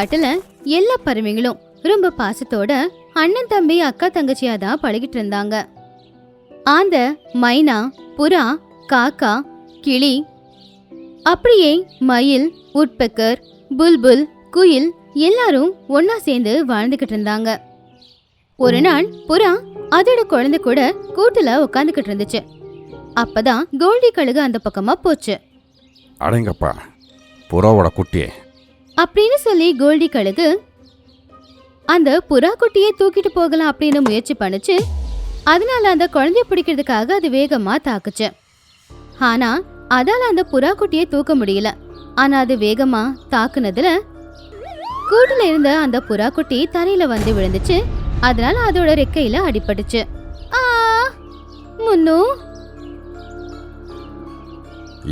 காட்டுல எல்லா பறவைங்களும் ரொம்ப பாசத்தோட அண்ணன் தம்பி அக்கா தங்கச்சியா தான் பழகிட்டு இருந்தாங்க. ஆந்த, மைனா, புறா, காக்கா, கிளி, அப்படியே மயில், உட்பெக்கர், புல்புல், குயில் எல்லாரும் ஒன்னா சேர்ந்து வாழ்ந்துகிட்டு இருந்தாங்க. ஒரு நாள் புறா அதோட குழந்தை கூட கூட்டுல உட்காந்துக்கிட்டு இருந்துச்சு. அப்பதான் கோல்டி கழுகு அந்த பக்கமா போச்சு. அடங்கப்பா, புறாவோட குட்டி அப்படின்னு சொல்லி கோல்டி கழுகு அந்த புறா குட்டியை தூக்கிட்டு போகலாம் அப்படின்னு முயற்சி பண்ணுச்சு. அதனால அந்த குழந்தைய பிடிக்கிறதுக்காக அது வேகமா தாக்குச்சு. ஆனா அதால அந்த புறா குட்டியை தூக்க முடியல. ஆனா அது வேகமா தாக்குனதுல கூட்டுல இருந்த அந்த புறா குட்டி தரையில வந்து விழுந்துச்சு. அதனால அதோட ரெக்கையில அடிபட்டுச்சு. முன்னு,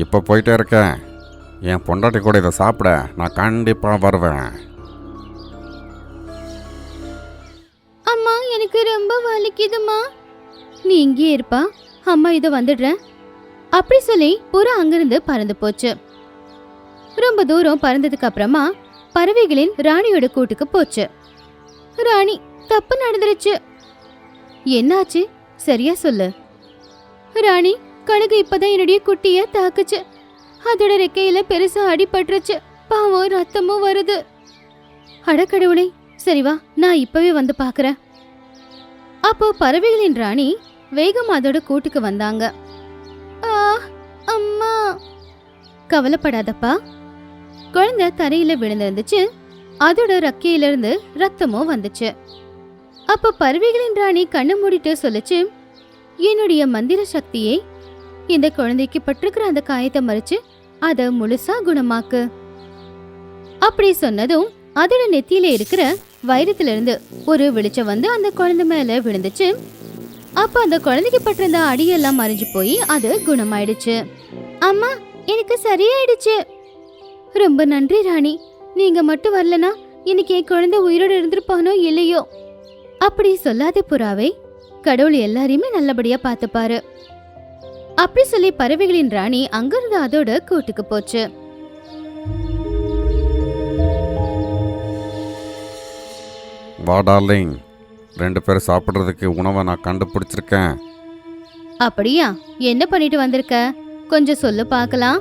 இப்போ போயிட்டே இருக்கேன். என் பொண்டாட்டி கூட இதை சாப்பிட நான் கண்டிப்பா வருவேன். அம்மா எனக்கு ரொம்ப வலிக்குதுமா, நீ இங்கே இருப்பா, அம்மா இதை வந்துடுறேன் அப்படி சொல்லி புறா அங்கிருந்து பறந்து போச்சு. ரொம்ப தூரம் பறந்ததுக்கு அப்புறமா பறவைகளின் ராணியோட கூட்டுக்கு போச்சு. ராணி, தப்பு நடந்துருச்சு. என்னாச்சு, சரியா சொல்லு. ராணி, கழுகு இப்பதான் என்னுடைய குட்டிய தாக்குச்சு. அதோட ரெக்கையில பெருசா அடிபட்டுருச்சு. பாவம், ரத்தமும் வருது. அடக்கடவுளே, சரி வா, நான் இப்பவே வந்து பாக்குறேன். அப்போ பறவைகளின் ராணி வேகம் அதோட கூட்டுக்கு வந்தாங்க. அம்மா, கவலைப்படாதப்பா. குழந்தை தரையில விழுந்திருந்துச்சு. அதோட ரக்கையில இருந்து ரத்தமும் வந்துச்சு. அப்ப பறவைகளின் ராணி கண்ணு மூடிட்டு சொல்லுச்சு, என்னுடைய மந்திர சக்தியை இந்த குழந்தைக்கு பட்டிருக்கிற அந்த காயத்தை மறிச்சு அத முழுசா குணமாக்கு. அப்படி சொன்னதும் அதோட நெத்தியில இருக்கிற வைரத்துல இருந்து ஒரு வெளிச்சம் வந்து அந்த குழந்தை மேல விழுந்துச்சு. அப்ப அந்த குழந்தைக்கு பட்டிருந்த அடியெல்லாம் மறைஞ்சு போய் அது குணமாயிடுச்சு. அம்மா, எனக்கு சரியாயிடுச்சு. ரொம்ப நன்றி ராணி, நீங்க மட்டும் வரலனா இன்னைக்கு என் குழந்தை உயிரோடு இருந்திருப்பானோ இல்லையோ. அப்படி சொல்லாதே புறாவே, கடவுள் எல்லாரையுமே நல்லபடியா பாத்துப்பாரு. அப்படி சொல்லி பறவைகளின் ராணி அங்கிருந்து அதோட கூட்டுக்கு போச்சு. வா டார்லிங், 2 பேர் சாப்பிட்றதுக்கு உணவை நான் கண்டுபிடிச்சிருக்கேன். அப்படியா, என்ன பண்ணிட்டு வந்திருக்க, கொஞ்சம் சொல்லு பார்க்கலாம்.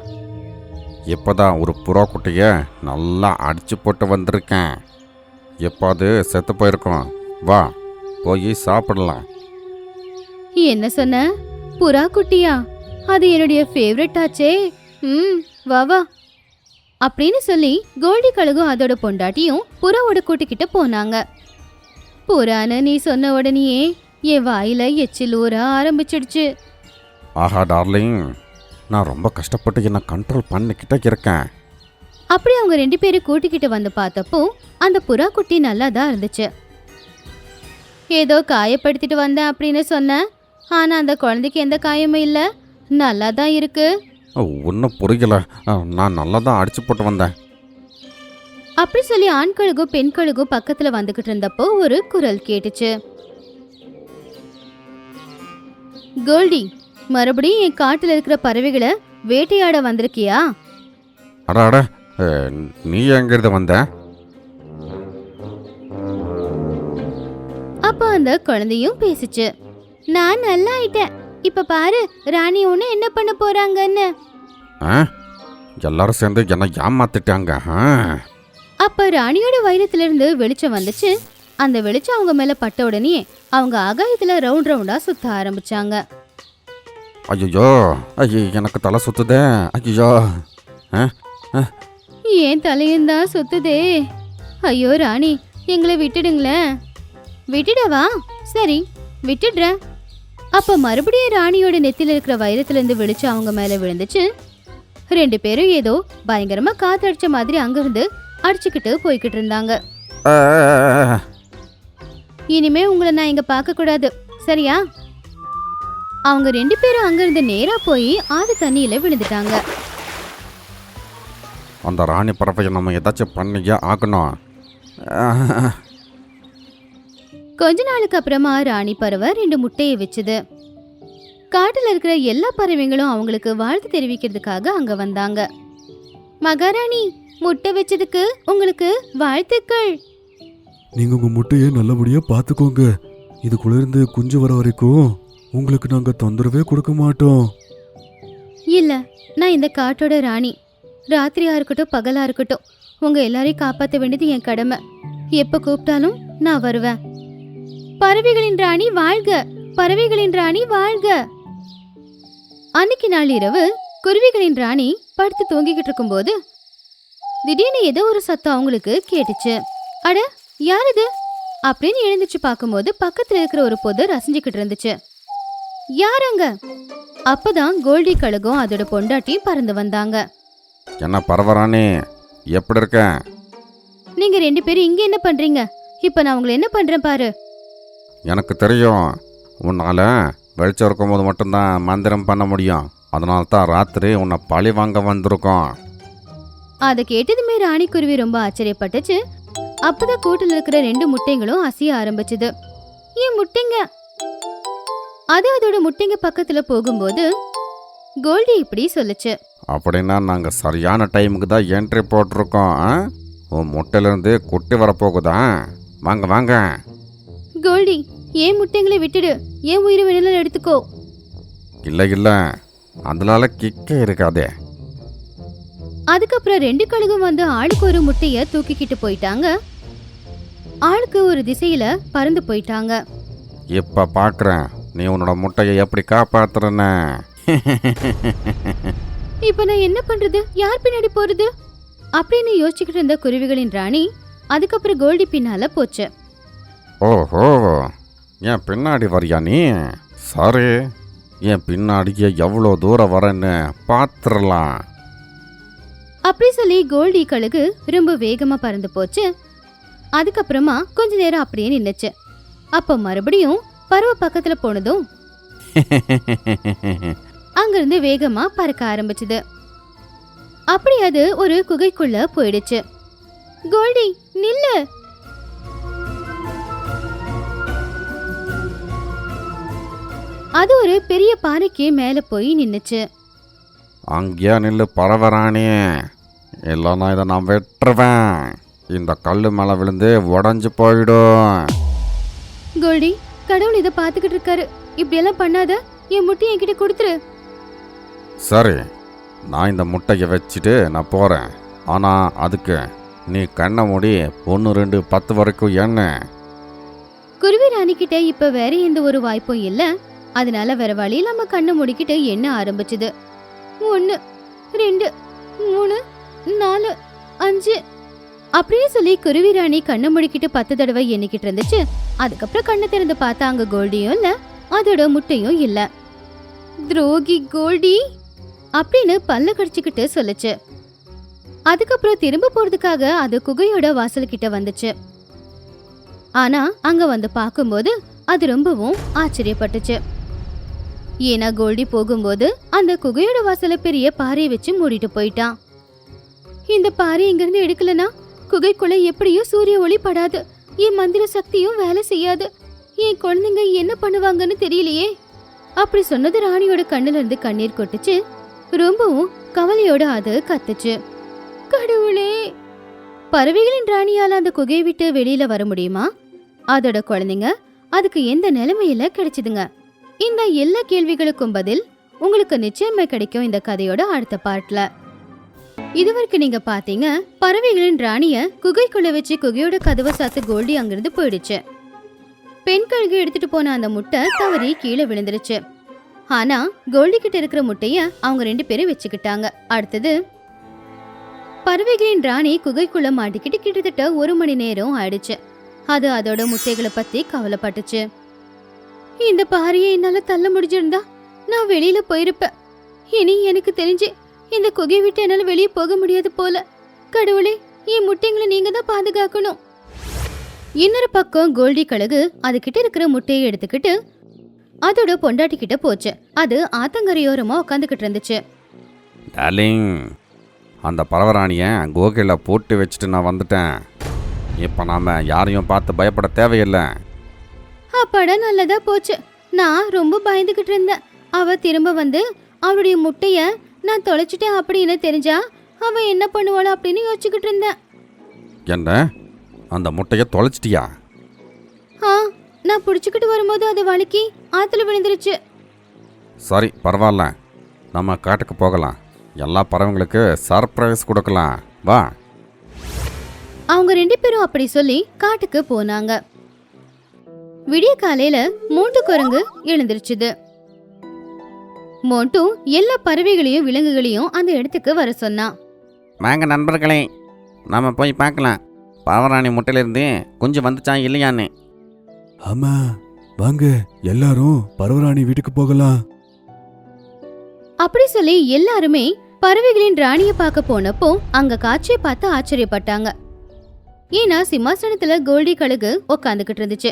இப்போதான் ஒரு புறா குட்டியை நல்லா அடிச்சு போட்டு வந்திருக்கேன். எப்போ அது செத்து போயிருக்கோம். வா, போய் சாப்பிடலாம். என்ன சொன்ன, புறா குட்டியா? அது என்னுடைய ஃபேவரட் ஆச்சே. வா வா அப்படின்னு சொல்லி கோல்டி கழுகும் அதோட பொண்டாட்டியும் புறாவோட கூட்டுக்கிட்ட போனாங்க. புறான்னு நீ சொன்ன உடனேயே என் வாயில எச்சில் ஊற ஆரம்பிச்சிடுச்சு. ஆஹா டார்லிங், நான் ரொம்ப கஷ்டப்பட்டு என்னை கண்ட்ரோல் பண்ணிக்கிட்டே இருக்கேன். அப்படி அவங்க 2 பேரும் கூட்டிக்கிட்டு வந்து பார்த்தப்போ அந்த புறா குட்டி நல்லா தான் இருந்துச்சு. ஏதோ காயப்படுத்திட்டு வந்தேன் அப்படின்னு சொன்னேன், ஆனா அந்த குழந்தைக்கு எந்த காயமும் இல்லை, நல்லா தான் இருக்கு. ஒன்றும் புரியல, நான் நல்லா தான் அடிச்சு போட்டு வந்தேன். அப்படி சொல்லி ஆண் கழுகும் பெண் கழுகும் பக்கத்துல வந்துகிட்டு இருந்தப்போ ஒரு குரல் கேட்டுச்சு. கோல்டி, மறுபடியும் என் காட்டுல இருக்கிற பறவைகளை வேட்டையாட வந்திருக்கியா? அட அட, நீ எங்கிருந்து வந்த? அப்ப அந்த குழந்தையும் பேசிச்சு. நான் நல்லா ஆயிட்டேன். இப்ப பாரு, ராணி ஒண்ணு என்ன பண்ண போறாங்கன்னு. எல்லாரும் சேர்ந்து என்ன ஏமாத்திட்டாங்க. அப்ப ராணியோட வைரத்துல இருந்து வெளிச்சம் வந்துச்சு. அந்த வெளிச்சம் அவங்க மேல பட்ட உடனே அவங்க ஆகாயத்துல ரவுண்ட் ரவுண்டா சுத்த ஆரம்பிச்சாங்க. ஐயோ, எனக்கு தலை சுத்துதே. ஐயோ, ஏன் தலையும் தான் சுத்துதே. ஐயோ ராணி, எங்களை விட்டுடுங்களேன். விட்டுடவா? சரி, விட்டுடுறேன். அப்ப மறுபடியும் ராணியோட நெத்தில இருக்கிற வைரத்துல இருந்து வெளிச்சம் அவங்க மேல விழுந்துச்சு. 2 பேரும் ஏதோ பயங்கரமா காத்தடிச்ச மாதிரி அங்கிருந்து அடிச்சுக்கிட்டு போய்கிட்டு இருந்தாங்க. இனிமே உங்களை நான் இங்க பார்க்க கூடாது, சரியா? அவங்க 2 பேரும் அங்கிருந்து நேரா போய் ஆறு தண்ணியில விழுந்துட்டாங்க. அந்த ராணி பறவையை நம்ம ஏதாச்சும் பண்ணியே ஆகணும். கொஞ்ச நாளுக்கு அப்புறமா ராணி பறவை 2 முட்டையை வச்சுது. காட்டுல இருக்கிற எல்லா பறவைங்களும் அவங்களுக்கு வாழ்த்து தெரிவிக்கிறதுக்காக அங்க வந்தாங்க. மகாராணி, முட்டை வச்சதுக்கு உங்களுக்கு வாழ்த்துக்கள். நீங்க உங்க முட்டையை நல்லபடியா பாத்துக்கோங்க. இதுக்குள்ள இருந்து குஞ்சு வர வரைக்கும் உங்களுக்கு நாங்க தொந்தரவே கொடுக்க மாட்டோம். இல்ல, நான் இந்த காட்டோட ராணி. ராத்திரியா இருக்கட்டும் பகலா இருக்கட்டும், உங்க எல்லாரையும் காப்பாற்ற வேண்டியது என் கடமை. எப்ப கூப்பிட்டாலும் நான் வருவேன். பறவைகளின் ராணி வாழ்க, பறவைகளின் ராணி வாழ்க. அன்னைக்கு நாள் இரவு குருவிகளின் ராணி படுத்து தூங்கிக்கிட்டு இருக்கும்போது திடீர்னு ஏதோ ஒரு சத்தம் அவங்களுக்கு கேட்டுச்சு. அட, யார் இது அப்படின்னு எழுந்துச்சு பார்க்கும்போது பக்கத்துல இருக்கிற ஒரு புதர் அசைஞ்சுக்கிட்டு இருந்துச்சு. யாரங்க? அப்பதான் கோல்டி கழுகும் அதோட பொண்டாட்டியும் பறந்து வந்தாங்க. என்ன பரவரானே, எப்படி இருக்க? நீங்க 2 பேரும் இங்க என்ன பண்றீங்க? இப்ப நான் உங்களை என்ன பண்றேன் பாரு. எனக்கு தெரியும், உன்னால் வெளிச்சம் இருக்கும்போது மட்டும்தான் மந்திரம் பண்ண முடியும். அதனால தான் ராத்திரி உன்னை பழி வாங்க வந்திருக்கோம். அதை கேட்டதுமே ராணிக்குருவி ரொம்ப ஆச்சரியப்பட்டுச்சு. அப்பதான் கூட்டுல இருக்கிற 2 முட்டைங்களும் அசைய ஆரம்பிச்சுது. ஏன் முட்டைங்க? அது அதோட முட்டைங்க பக்கத்துல போகும்போது கோல்டி இப்படி சொல்லுச்சு. அப்படின்னா நாங்கள் சரியான டைமுக்கு தான் என்ட்ரி போட்டிருக்கோம். உன் முட்டையிலேருந்து குட்டி வரப்போகுதா? வாங்க வாங்க. கோல்டி, ஏன் முட்டைங்களை விட்டுடு, ஏன் உயிரை வேணாலும் எடுத்துக்கோ. இல்லை இல்லை, அதனால கிக்கே இருக்காதே. அதுக்கப்புறம் 2 கழுகும் வந்து ஆளுக்கு ஒரு முட்டைய தூக்கிக்கிட்டு போயிட்டாங்க. ஆளுக்கு ஒரு திசையில பறந்து போயிட்டாங்க. இப்போ பார்க்குறேன் நீ உன்னோட முட்டையை எப்படி காப்பாத்துறன்னு. இப்ப நான் என்ன பண்றது, யார் பின்னாடி போறது அப்படின்னு யோசிச்சுக்கிட்டு இருந்த குருவிகளின் ராணி அதுக்கப்புறம் கோல்டி பின்னால போச்சு. ஓஹோ, என் பின்னாடி வரியா நீ? சரி, என் பின்னாடியே எவ்வளோ தூரம் வரேன்னு பார்த்துடலாம். அப்படி சொல்லி கோல்டி கழுகு ரொம்ப வேகமா பறந்து போச்சு. அதுக்கப்புறமா கொஞ்ச நேரம் அப்படியே நின்னுச்சு. அப்ப மறுபடியும் பறவை பக்கத்துல போனதும் அங்கிருந்து வேகமா பறக்க ஆரம்பிச்சுது. அப்படி அது ஒரு குகைக்குள்ள போயிடுச்சு. கோல்டி நில்லு. அது ஒரு பெரிய பாறைக்கு மேல போய் நின்னுச்சு. அங்கேயா நில்லு பரவரானே, இல்லைன்னா இதை நான் வெட்டுருவேன். இந்த கல் மேலே விழுந்து உடஞ்சி போயிடும். கோல்டி, கடவுள் இதை பார்த்துக்கிட்டு இருக்காரு. இப்படியெல்லாம் பண்ணாத, என் முட்டையை என்கிட்ட கொடுத்துரு. சரி, நான் இந்த முட்டையை வச்சுட்டு நான் போகிறேன். ஆனால் அதுக்கு நீ கண்ணை மூடி 1, 2, 10 வரைக்கும் என்ன. குருவி ராணிக்கிட்ட இப்ப வேற எந்த ஒரு வாய்ப்பும் இல்ல. அதனால வேற வழி இல்லாம கண்ணை மூடிக்கிட்டு எண்ண ஆரம்பிச்சுது. 1, 2, 3, 4, 5 அப்படியே சொல்லி குருவி ராணி கண்ணை முடிக்கிட்டு 10 தடவை எண்ணிக்கிட்டு இருந்துச்சு. அதுக்கப்புறம் கண்ணை திறந்து பார்த்தா அங்க கோல்டியும் இல்ல, அதோட முட்டையும் இல்ல. துரோகி கோல்டி அப்படின்னு பல்ல கடிச்சுக்கிட்டு சொல்லுச்சு. அதுக்கப்புறம் திரும்ப போறதுக்காக அது குகையோட வாசல் கிட்ட வந்துச்சு. ஆனா அங்க வந்து பார்க்கும்போது அது ரொம்பவும் ஆச்சரியப்பட்டுச்சு. ஏன்னா கோல்டி போகும்போது அந்த குகையோட வாசல பெரிய பாறையை வச்சு மூடிட்டு போயிட்டான். இந்த பாறை இங்கிருந்து எடுக்கலனா குகைக்குள்ள எப்படியும் சூரிய ஒளி படாது, என் மந்திர சக்தியும் வேலை செய்யாது, என் குழந்தைங்க என்ன பண்ணுவாங்கன்னு தெரியலையே. அப்படி சொன்னது ராணியோட கண்ணுல இருந்து கண்ணீர் கொட்டுச்சு. ரொம்பவும் கவலையோட அது கத்துச்சு. கடவுளே, பறவைகளின் ராணியால அந்த குகையை விட்டு வெளியில வர முடியுமா? அதோட குழந்தைங்க அதுக்கு எந்த நிலைமையில கிடைச்சதுங்க? இந்த எல்லா கேள்விகளுக்கும் பதில் உங்களுக்கு நிச்சயமா கிடைக்கும் இந்த கதையோட அடுத்த பார்ட்ல. இதுவரைக்கும் நீங்க பாத்தீங்க, பறவைகளின் ராணிய குகைக்குள்ள வச்சு குகையோட கதவை சாத்து கோல்டி அங்கிருந்து போயிடுச்சு. பெண் கழுகு எடுத்துட்டு போன அந்த முட்டை தவறி கீழே விழுந்துருச்சு. ஆனா கோல்டி கிட்ட இருக்கிற முட்டைய அவங்க 2 பேரும் வச்சுக்கிட்டாங்க. அடுத்தது பறவைகளின் ராணி குகைக்குள்ள மாட்டிக்கிட்டு கிட்டத்தட்ட 1 மணி நேரம் ஆயிடுச்சு. அது அதோட முட்டைகளை பத்தி கவலைப்பட்டுச்சு. இந்த பாறையை என்னால தள்ள முடிஞ்சிருந்தா நான் வெளியில போயிருப்பேன். இனி எனக்கு தெரிஞ்சு இந்த குகையை விட்டு என்னால வெளியே போக முடியாது போல. கடவுளே, என் முட்டைங்களை நீங்க தான் பாதுகாக்கணும். இன்னொரு பக்கம் கோல்டி கழுகு அது கிட்ட இருக்கிற முட்டையை எடுத்துக்கிட்டு அதோட பொண்டாட்டி கிட்ட போச்சு. அது ஆத்தங்கரையோரமா உட்காந்துக்கிட்டு இருந்துச்சு. டார்லிங், அந்த பறவராணியை கோகையில் போட்டு வச்சுட்டு நான் வந்துட்டேன். இப்போ நாம் யாரையும் பார்த்து பயப்பட தேவையில்லை. அப்பாடா, நல்லதா போச்சு. நான் ரொம்ப பயந்துகிட்டு இருந்தேன். அவ திரும்ப வந்து அவளுடைய முட்டைய நான் தொலைச்சிட்டேன் அப்படின்னு தெரிஞ்சா அவ என்ன பண்ணுவாளோ அப்படின்னு யோசிச்சுக்கிட்டு இருந்தேன். என்ன அந்த முட்டையை தொலைச்சிட்டியா? நான் புடிச்சுக்கிட்டு வரும்போது அது வழுக்கி ஆத்துல விழுந்துருச்சு. சரி பரவாயில்ல, நம்ம காட்டுக்கு போகலாம். எல்லா பறவைங்களுக்கு சர்ப்ரைஸ் கொடுக்கலாம், வா. அவங்க 2 பேரும் அப்படி சொல்லி காட்டுக்கு போனாங்க. விடிய காலையில மோண்டு குரங்கு எழுந்திருச்சுது. மோண்டு எல்லா பறவைகளையும் விலங்குகளையும் அந்த இடத்துக்கு வர சொன்னான். வாங்க நண்பர்களே, நம்ம போய் பார்க்கலாம் பறவராணி முட்டையிலிருந்து குஞ்சு வந்துச்சா இல்லையான்னு. ஆமா, வாங்க எல்லாரும் பரவராணி வீட்டுக்கு போகலாம். அப்படி சொல்லி எல்லாருமே பறவைகளின் ராணிய பார்க்க போனப்போ அங்க காட்சியை பார்த்து ஆச்சரியப்பட்டாங்க. ஏன்னா சிம்மாசனத்துல கோல்டி கழுகு உக்காந்துகிட்டு இருந்துச்சு.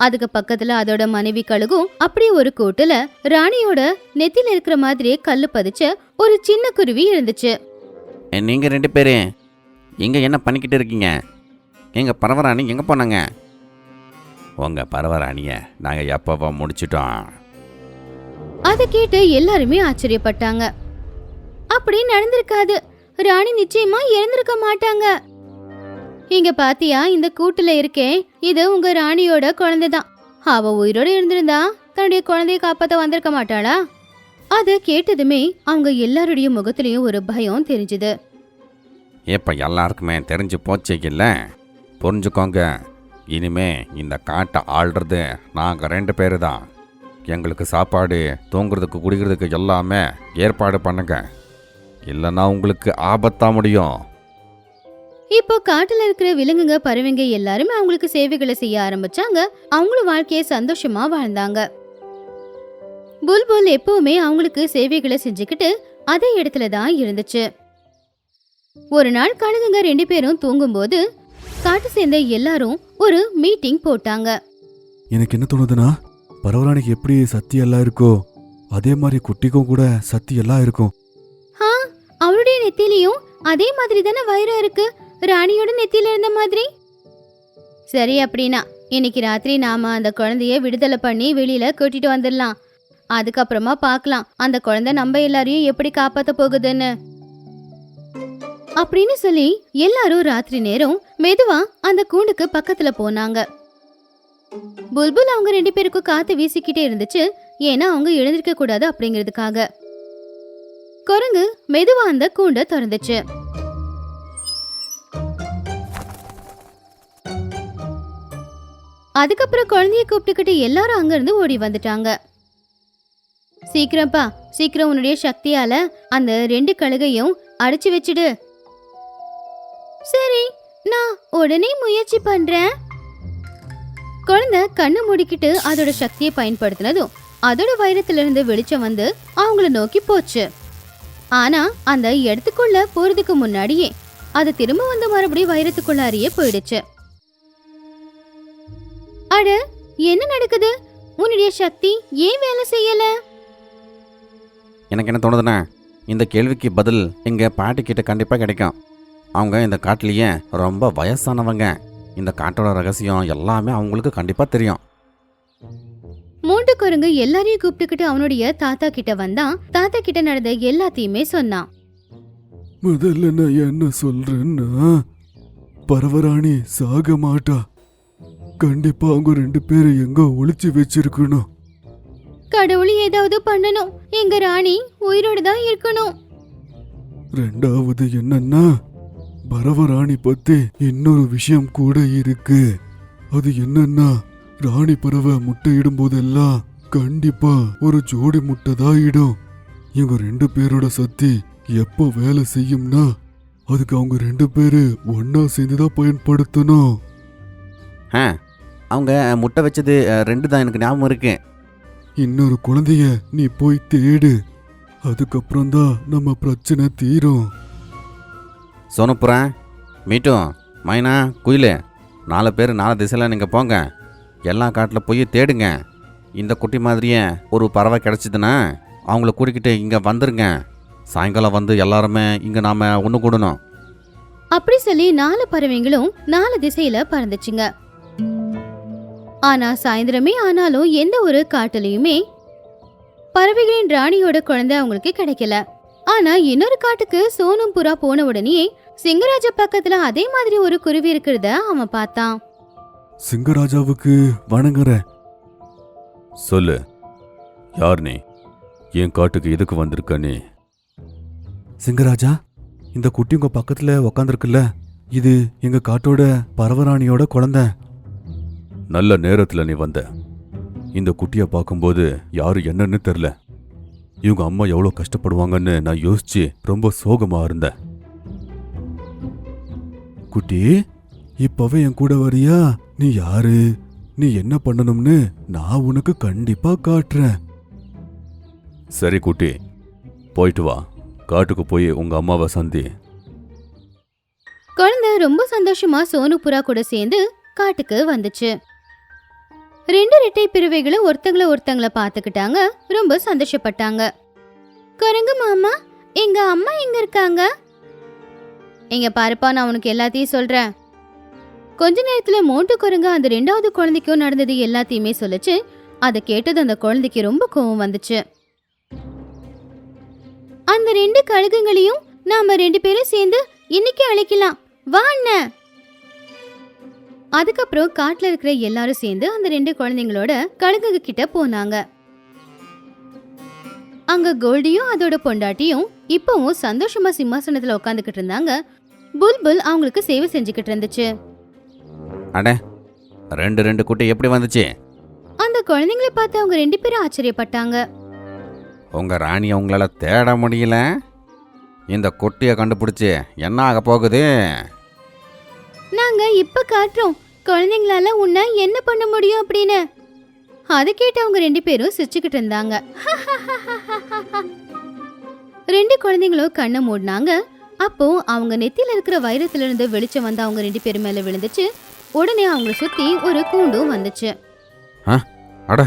அதுக்கு பக்கத்துல அதோட மனைவி கழுகும் அப்படி ஒரு கூட்டுல ராணியோட நெத்தில இருக்கிற மாதிரியே கல்லு பதிச்ச ஒரு சின்ன குருவி இருந்துச்சு. நீங்க 2 பேரு இங்க என்ன பண்ணிக்கிட்டு இருக்கீங்க? எங்க பறவராணி எங்க போனாங்க? உங்க பறவராணிய நாங்க எப்பவோ முடிச்சிட்டோம். அதை கேட்டு எல்லாருமே ஆச்சரியப்பட்டாங்க. அப்படி நடந்திருக்காது. ராணி நிச்சயமா இறந்திருக்க மாட்டாங்க. இங்க பாத்தியா, இந்த கூட்டுல இருக்கே, இது உங்க ராணியோட குழந்தைதான். அவ உயிரோட இருந்திருந்தா தன்னுடைய குழந்தைய காப்பாத்த வந்திருக்க மாட்டாளா? அத கேட்டதுமே அவங்க எல்லாருடைய முகத்திலையும் ஒரு பயம் தெரிஞ்சுது. இப்ப எல்லாருக்குமே தெரிஞ்சு போச்சு இல்ல? புரிஞ்சுக்கோங்க, இனிமே இந்த காட்டை ஆள்றது நாங்க 2 பேரு தான். எங்களுக்கு சாப்பாடு, தூங்குறதுக்கு, குடிக்கிறதுக்கு எல்லாமே ஏற்பாடு பண்ணுங்க, இல்லைன்னா உங்களுக்கு ஆபத்தா முடியும். இப்போ காட்டுல இருக்கிற விலங்குங்க, பறவைங்க எல்லாருமே அவங்களுக்கு சேவைகளை செய்ய ஆரம்பிச்சாங்க. அவங்களும் வாழ்க்கையை சந்தோஷமா வாழ்ந்தாங்க. புல்புல் எப்பவுமே அவங்களுக்கு சேவைகளை செஞ்சுக்கிட்டு அதே இடத்துல தான் இருந்துச்சு. ஒரு நாள் கழுகுங்க 2 பேரும் தூங்கும்போது காட்டு சேர்ந்த எல்லாரும் ஒரு மீட்டிங் போட்டாங்க. எனக்கு என்ன தோணுதுன்னா, பரவராணிக்கு எப்படி சக்தி எல்லாம் இருக்கோ அதே மாதிரி குட்டிக்கும் கூட சக்தி எல்லாம் இருக்கும். அவளுடைய நெத்திலையும் அதே மாதிரி தானே வைரம் இருக்கு, ராணியோட நெத்தியில இருந்த மாதிரி. சரி, அப்படின்னா இன்னைக்கு ராத்திரி நாம அந்த குழந்தைய விடுதலை பண்ணி வெளியில கூட்டிட்டு வந்துடலாம். அதுக்கப்புறமா பார்க்கலாம் அந்த குழந்தை நம்ம எல்லாரையும் எப்படி காப்பாத்த போகுதுன்னு அப்படின்னு சொல்லி எல்லாரும் ராத்திரி நேரம் மெதுவா அந்த கூண்டுக்கு பக்கத்துல போனாங்க. புல்புல் அவங்க 2 பேருக்கும் காத்து வீசிக்கிட்டே இருந்துச்சு. ஏன்னா அவங்க எழுந்திருக்க கூடாது அப்படிங்கிறதுக்காக. குரங்கு மெதுவா அந்த கூண்டை திறந்துச்சு. அதுக்கப்புறம் குழந்தைய கூப்பிட்டுக்கிட்டு எல்லாரும் அங்க இருந்து ஓடி வந்துட்டாங்க. சீக்கிரம்ப்பா, சீக்கிரம் உன்னுடைய சக்தியால அந்த 2 கழுகையும் அடிச்சு வச்சிடு. சரி, நான் உடனே முயற்சி பண்றேன். குழந்தை கண்ணு மூடிக்கிட்டு அதோட சக்தியை பயன்படுத்தினதும் அதோட வைரத்திலிருந்து வெளிச்சம் வந்து அவங்கள நோக்கி போச்சு. ஆனா அந்த இடத்துக்குள்ள போறதுக்கு முன்னாடியே அது திரும்ப வந்து மறுபடியும் வைரத்துக்குள்ளாரியே போயிடுச்சு. அட, என்ன நடக்குது? உன்னுடைய சக்தி ஏன் வேலை செய்யல? எனக்கு என்ன தோணுதுன்னா, இந்த கேள்விக்கு பதில் எங்க பாட்டி கிட்ட கண்டிப்பா கிடைக்கும். அவங்க இந்த காட்டிலேயே ரொம்ப வயசானவங்க. இந்த காட்டோட ரகசியம் எல்லாமே அவங்களுக்கு கண்டிப்பா தெரியும். மூண்டு குரங்கு எல்லாரையும் கூப்பிட்டுக்கிட்டு அவனுடைய தாத்தா கிட்ட வந்தான். தாத்தா கிட்ட நடந்த எல்லாத்தையுமே சொன்னான். முதல்ல நான் என்ன சொல்றேன்னா, பரவராணி சாக மாட்டா. கண்டிப்பா அவங்க 2 பேரும் எங்க ஒளிச்சு வச்சிருக்கணும். கடவுள் ஏதாவது பண்ணணும். எங்க ராணி உயிரோடு தான் இருக்கணும். ரெண்டாவது என்னன்னா, பரவராணி பத்தி இன்னொரு விஷயம் கூட இருக்கு. அது என்னன்னா, ராணி பறவை முட்டையிடும் போதெல்லாம் கண்டிப்பா ஒரு ஜோடி முட்டை தான் இடும். இவங்க 2 பேரோட சக்தி எப்போ வேலை செய்யும்னா, அதுக்கு அவங்க 2 பேரு ஒன்னா சேர்ந்துதான் பயன்படுத்தணும். அவங்க முட்டை வச்சது 2 தான் எனக்கு ஞாபகம் இருக்கு. இன்னொரு குழந்தைய நீ போய் தேடு. அதுக்கப்புறம் தான் நம்ம பிரச்சனை தீரும். சோனுப்புறா, மீட்டு, மைனா, குயிலு, 4 பேர் 4 திசையில் நீங்கள் போங்க. எல்லா காட்டில் போய் தேடுங்க. இந்த குட்டி மாதிரியே ஒரு பறவை கிடச்சிதுன்னா அவங்கள கூட்டிக்கிட்டு இங்கே வந்துருங்க. சாயங்காலம் வந்து எல்லாருமே இங்கே நாம் ஒன்று கூடணும். அப்படி சொல்லி 4 பறவைங்களும் 4 திசையில பறந்துச்சுங்க. ஆனா சாயந்தரமே ஆனாலும் எந்த ஒரு காட்டுலயுமே பறவைகளின் ராணியோட குழந்தை அவங்களுக்கு கிடைக்கல. ஆனா இன்னொரு காட்டுக்கு சோனும் புறா போன உடனே சிங்கராஜா பக்கத்துல அதே மாதிரி ஒரு குருவி இருக்கிறத அவன் பார்த்தான். சிங்கராஜாவுக்கு வணங்குறேன். சொல்லு, யார் நீ? என் காட்டுக்கு எதுக்கு வந்திருக்க நீ? சிங்கராஜா, இந்த குட்டி உங்க பக்கத்துல உக்காந்துருக்குல்ல, இது எங்க காட்டோட பரவராணியோட குழந்தை. நல்ல நேரத்துல நீ வந்த. இந்த குட்டியை பார்க்கும்போது யாரு என்னன்னு தெரில. இவங்க அம்மா எவ்வளோ கஷ்டப்படுவாங்கன்னு நான் யோசிச்சு ரொம்ப சோகமா இருந்தேன். குட்டி, இப்பவே என் கூட வரியா? நீ யாரு, நீ என்ன பண்ணணும்னு நான் உனக்கு கண்டிப்பா காட்டுறேன். சரி குட்டி, போயிட்டு வா. காட்டுக்கு போய் உங்க அம்மாவை சந்தி. குழந்தை ரொம்ப சந்தோஷமா சோனு புறா கூட சேர்ந்து காட்டுக்கு வந்துச்சு. ரெண்டு ரெட்டை பிறவைகளும் ஒருத்தங்கள பார்த்துக்கிட்டாங்க. ரொம்ப சந்தோஷப்பட்டாங்க. குரங்கு மாமா, எங்க அம்மா எங்க இருக்காங்க? எங்க பாருப்பா, நான் உனக்கு எல்லாத்தையும் சொல்றேன். கொஞ்ச நேரத்துல மோட்டு குரங்கு அந்த ரெண்டாவது குழந்தைக்கும் நடந்தது எல்லாத்தையுமே சொல்லுச்சு. அதை கேட்டது அந்த குழந்தைக்கு ரொம்ப கோவம் வந்துச்சு. அந்த ரெண்டு கழுகுங்களையும் நாம ரெண்டு பேரும் சேர்ந்து இன்னைக்கு அழைக்கலாம், வா அண்ணன். அதுக்கப்புறம் காட்டுல இருக்கிற எல்லாரும் சேர்ந்து அந்த ரெண்டு குழந்தைங்களோட கழுகு கிட்ட போனாங்க. அங்க கோல்டியும் அதோட பொண்டாட்டியும் இப்பவும் சந்தோஷமா சிம்மாசனத்துல உட்காந்துக்கிட்டு இருந்தாங்க. புல்புல் அவங்களுக்கு சேவை செஞ்சுக்கிட்டு இருந்துச்சு. அட, ரெண்டு குட்டி எப்படி வந்துச்சு? அந்த குழந்தைங்களை பார்த்து அவங்க ரெண்டு பேரும் ஆச்சரியப்பட்டாங்க. உங்க ராணியை உங்களால தேட முடியல? இந்த குட்டியை கண்டுபிடிச்சு என்ன ஆக போகுது? நாங்க இப்ப காட்டுறோம் குழந்தைங்களால உன்னை என்ன பண்ண முடியும் அப்படின்னு. அதை கேட்டு அவங்க ரெண்டு பேரும் சிரிச்சுக்கிட்டு இருந்தாங்க. ரெண்டு குழந்தைங்களும் கண்ணை மூடினாங்க. அப்போ அவங்க நெத்தியில இருக்கிற வைரத்துல இருந்து வெளிச்சம் வந்து அவங்க ரெண்டு பேரும் மேல விழுந்துச்சு. உடனே அவங்கள சுத்தி ஒரு கூண்டும் வந்துச்சு. அட,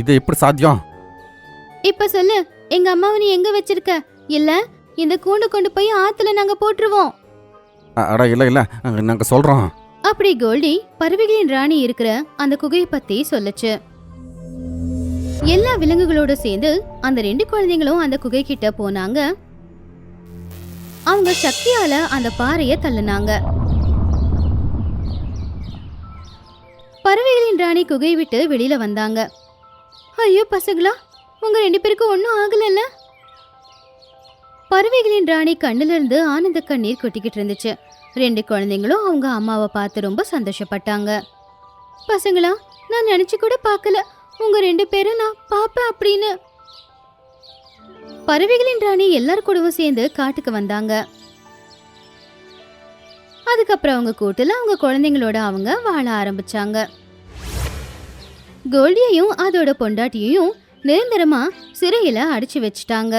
இது எப்படி சாத்தியம்? இப்ப சொல்லு, எங்க அம்மாவை நீ எங்க வச்சிருக்க? இல்ல இந்த கூண்டு கொண்டு போய் ஆத்துல நாங்க போட்டுருவோம். அட, இல்ல நாங்க சொல்றோம். அப்படி கோல்டி பறவைகளின் ராணி இருக்கிற அந்த குகையை பத்தி சொல்லுச்சு. எல்லா விலங்குகளோட சேர்ந்து அந்த ரெண்டு குழந்தைங்களும் அந்த குகை கிட்ட போனாங்க. அவங்க சக்தியால அந்த பாறைய தள்ளுனாங்க. பறவைகளின் ராணி குகை விட்டு வெளியில வந்தாங்க. ஐயோ பசங்களா, உங்க ரெண்டு பேருக்கும் ஒன்னும் ஆகலல்ல? பறவைகளின் ராணி கண்ணுல இருந்து ஆனந்த கண்ணீர் கொட்டிக்கிட்டு இருந்துச்சு. ரெண்டு குழந்தைங்களும் அவங்க அம்மாவை பார்த்து ரொம்ப சந்தோஷப்பட்டாங்க. பசங்களா, நான் நினைச்சு கூட பார்க்கல உங்க ரெண்டு பேரும் நான் பாப்பேன் அப்படின்னு. பறவைகளின் ராணி எல்லாரும் கூடவும் சேர்ந்து காட்டுக்கு வந்தாங்க. அதுக்கப்புறம் அவங்க கூட்டுல அவங்க குழந்தைங்களோட அவங்க வாழ ஆரம்பிச்சாங்க. கோல்டியையும் அதோட பொண்டாட்டியையும் நிரந்தரமா சிறையில அடைச்சு வச்சுட்டாங்க.